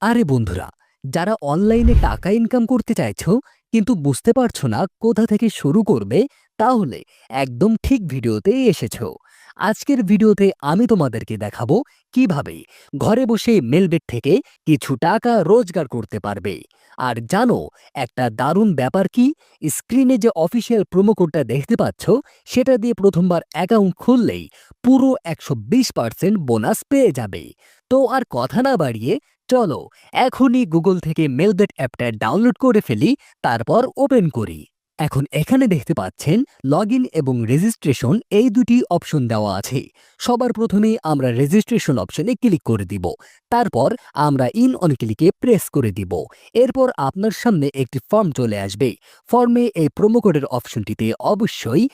আরে বন্ধুরা, যারা অনলাইনে টাকা ইনকাম করতে চাইছো কিন্তু বুঝতে পারছো না কোথা থেকে শুরু করবে, তাহলে একদম ঠিক ভিডিওতেই এসেছো। আজকের ভিডিওতে আমি তোমাদেরকে দেখাবো কিভাবে ঘরে বসে মেলবেট থেকে কিছু টাকা রোজগার করতে পারবে। আর জানো একটা দারুণ ব্যাপার কি, স্ক্রিনে যে অফিসিয়াল প্রোমো কোডটা দেখতে পাচ্ছ, সেটা দিয়ে প্রথমবার অ্যাকাউন্ট খুললেই পুরো 120% বোনাস পেয়ে যাবে। তো আর কথা না বাড়িয়ে চলো এখনই গুগল থেকে মেলবেট অ্যাপটা ডাউনলোড করে ফেলি, তারপর ওপেন করি। এখন এখানে দেখতে পাচ্ছেন লগ ইন এবং রেজিস্ট্রেশন, এই দুটি অপশন দেওয়া আছে। সবার প্রথমেই আমরা রেজিস্ট্রেশন অপশনে ক্লিক করে দিব, তারপর আমরা ইন অন ক্লিকে প্রেস করে দিব। এরপর আপনার সামনে একটি ফর্ম চলে আসবে। ফর্মে এই প্রোমো কোডের অপশনটিতে অবশ্যই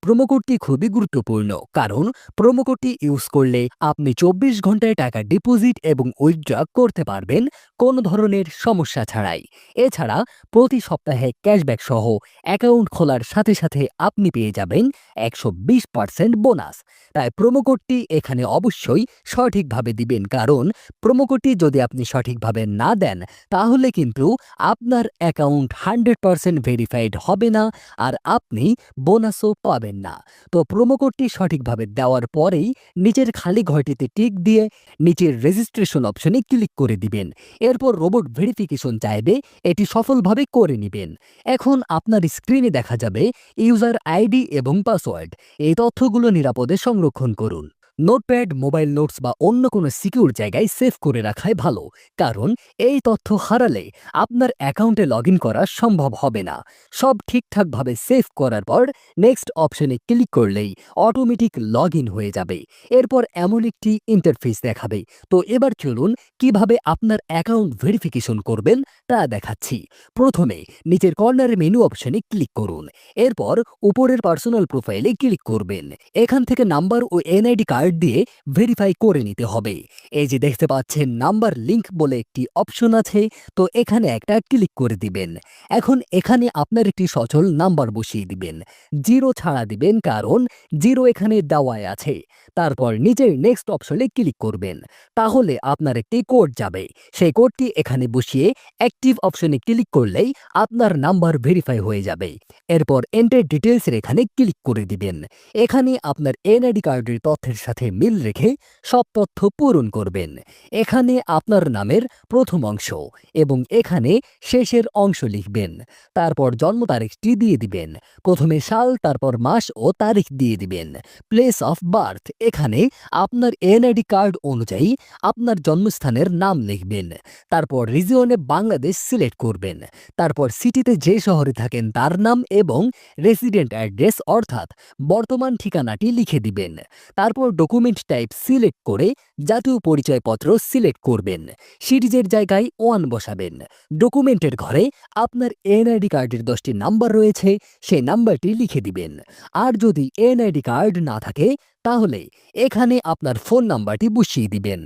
প্রোমো কোডটি খুবই গুরুত্বপূর্ণ, কারণ প্রোমো কোডটি ইউজ করলে আপনি 24 ঘন্টায় টাকা ডিপোজিট এবং উইথড্র করতে পারবেন কোনো ধরনের সমস্যা ছাড়াই। এছাড়া প্রতি সপ্তাহে ক্যাশব্যাক সহ অ্যাকাউন্ট খোলার সাথে সাথে আপনি পেয়ে যাবেন 120% বোনাস। তাই প্রোমো কোডটি এখানে অবশ্যই সঠিকভাবে দিবেন, কারণ প্রোমো কোডটি যদি আপনি সঠিকভাবে না দেন, তাহলে কিন্তু আপনার অ্যাকাউন্ট 100% ভেরিফাইড হবে না, আর আপনি বোনাসও পাবেন না। তো প্রোমো কোডটি সঠিকভাবে দেওয়ার পরেই নিচের খালি ঘরটিতে টিক দিয়ে নিচের রেজিস্ট্রেশন অপশনে ক্লিক করে দিবেন। এরপর রোবট ভেরিফিকেশন চাইবে, এটি সফলভাবে করে নিবেন। এখন আপনার স্ক্রিনে দেখা যাবে ইউজার আইডি এবং পাসওয়ার্ড। এই তথ্যগুলো নিরাপদে সংরক্ষণ করুন। নোটপ্যাড, মোবাইল নোটস বা অন্য কোনো সিকিউর জায়গায় সেভ করে রাখাই ভালো, কারণ এই তথ্য হারালে আপনার অ্যাকাউন্টে লগ ইন করা সম্ভব হবে না। সব ঠিকঠাকভাবে সেভ করার পর নেক্সট অপশনে ক্লিক করলেই অটোমেটিক লগ ইন হয়ে যাবে। এরপর এমন একটি ইন্টারফেস দেখাবে। তো এবার চলুন কিভাবে আপনার অ্যাকাউন্ট ভেরিফিকেশন করবেন তা দেখাচ্ছি। প্রথমে নিচের কর্নারে মেনু অপশনে ক্লিক করুন। এরপর উপরের পার্সোনাল প্রোফাইলে ক্লিক করবেন। এখান থেকে নাম্বার ও এনআইডি কার্ড দিয়ে ভেরিফাই করে নিতে হবে। এই যে দেখতে পাচ্ছেন নাম্বার লিংক বলে একটি অপশন আছে, তো এখানে একটা ক্লিক করে দিবেন। এখন এখানে আপনার একটি সচল নাম্বার বসিয়ে দিবেন, জিরো ছাড়া দিবেন, কারণ জিরো এখানে দেওয়াই আছে। তারপর নিচের নেক্সট অপশনে ক্লিক করবেন, তাহলে আপনার একটি কোড যাবে। সেই কোডটি এখানে বসিয়ে অ্যাক্টিভ অপশনে ক্লিক করলেই আপনার নাম্বার ভেরিফাই হয়ে যাবে। এরপর এন্টার ডিটেলসের এখানে ক্লিক করে দিবেন। এখানে আপনার এনআইডি কার্ডের তথ্যের সাথে মিল রেখে সব তথ্য পূরণ করবেন। এখানে আপনার নামের প্রথম অংশ এবং এখানে শেষের অংশ লিখবেন। তারপর জন্ম তারিখটি দিয়ে দিবেন। প্রথমে সাল, তারপর মাস ও তারিখ দিয়ে দিবেন। প্লেস অফ বার্থ, এখানে আপনার এনআইডি কার্ড অনুযায়ী আপনার জন্মস্থানের নাম লিখবেন। তারপর রিজিয়নে বাংলাদেশ সিলেক্ট করবেন। তারপর সিটিতে যে শহরে থাকেন তার নাম এবং রেসিডেন্ট অ্যাড্রেস অর্থাৎ বর্তমান ঠিকানাটি লিখে দিবেন। তারপর ডকুমেন্ট টাইপ সিলেক্ট করে জাতীয় পরিচয়পত্র সিলেক্ট করবেন। সিরিজের জায়গায় 1 বসাবেন। ডকুমেন্টের ঘরে আপনার এনআইডি কার্ডের 10টি নাম্বার রয়েছে, সেই নাম্বারটি লিখে দিবেন। আর যদি এনআইডি কার্ড না থাকে, তাহলে এখানে আপনার ফোন নাম্বারটি বসিয়ে দিবেন।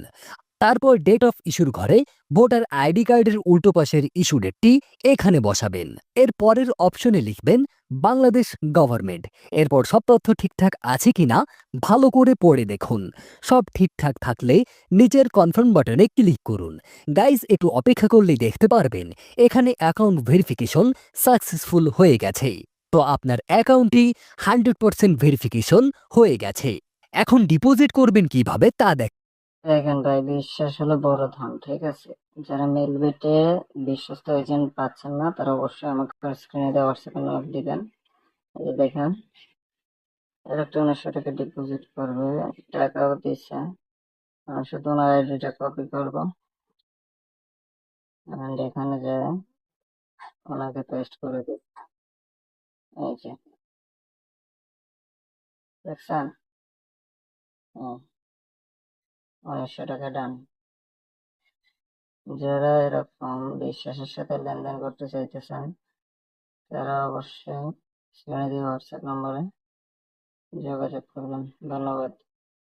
তারপর ডেট অফ ইস্যুর ঘরে ভোটার আইডি কার্ডের উল্টো পাশের ইস্যু ডেটটি এখানে বসাবেন। এর পরের অপশনে লিখবেন বাংলাদেশ গভর্নমেন্ট। এরপর সব তথ্য ঠিকঠাক আছে কিনা ভালো করে পড়ে দেখুন। সব ঠিকঠাক থাকলে নিচের কনফার্ম বাটনে ক্লিক করুন। গাইজ, একটু অপেক্ষা করলেই দেখতে পারবেন এখানে অ্যাকাউন্ট ভেরিফিকেশন সাকসেসফুল হয়ে গেছে। তো আপনার অ্যাকাউন্টটি 100% ভেরিফিকেশন হয়ে গেছে। এখন ডিপোজিট করবেন কিভাবে তা দেখ। দেখেন ভাই, বিশ্বাস হলো বড় ধন, ঠিক আছে? যারা মেলবেটে বিশ্বস্ত এজেন্ট পাচ্ছেন না, তারা অবশ্যই আমাকে স্ক্রিনে দেওয়া হোয়াটসঅ্যাপে নক দিবেন। এই যে দেখেন, এর একটা 1900 টাকা ডিপোজিট করবে, টাকাও দিচ্ছে। আমি শুধু ওনার আইডিটা কপি করবো and এখানে যে ওনাকে পেস্ট করে দিব। এই যে দেখছেন, 1900 টাকা ডান। যারা এরকম বিশ্বাসের সাথে লেনদেন করতে চাইতেছেন, তারা অবশ্যই স্ক্রিনে দেওয়া হোয়াটসঅ্যাপ নম্বরে যোগাযোগ করবেন। ধন্যবাদ।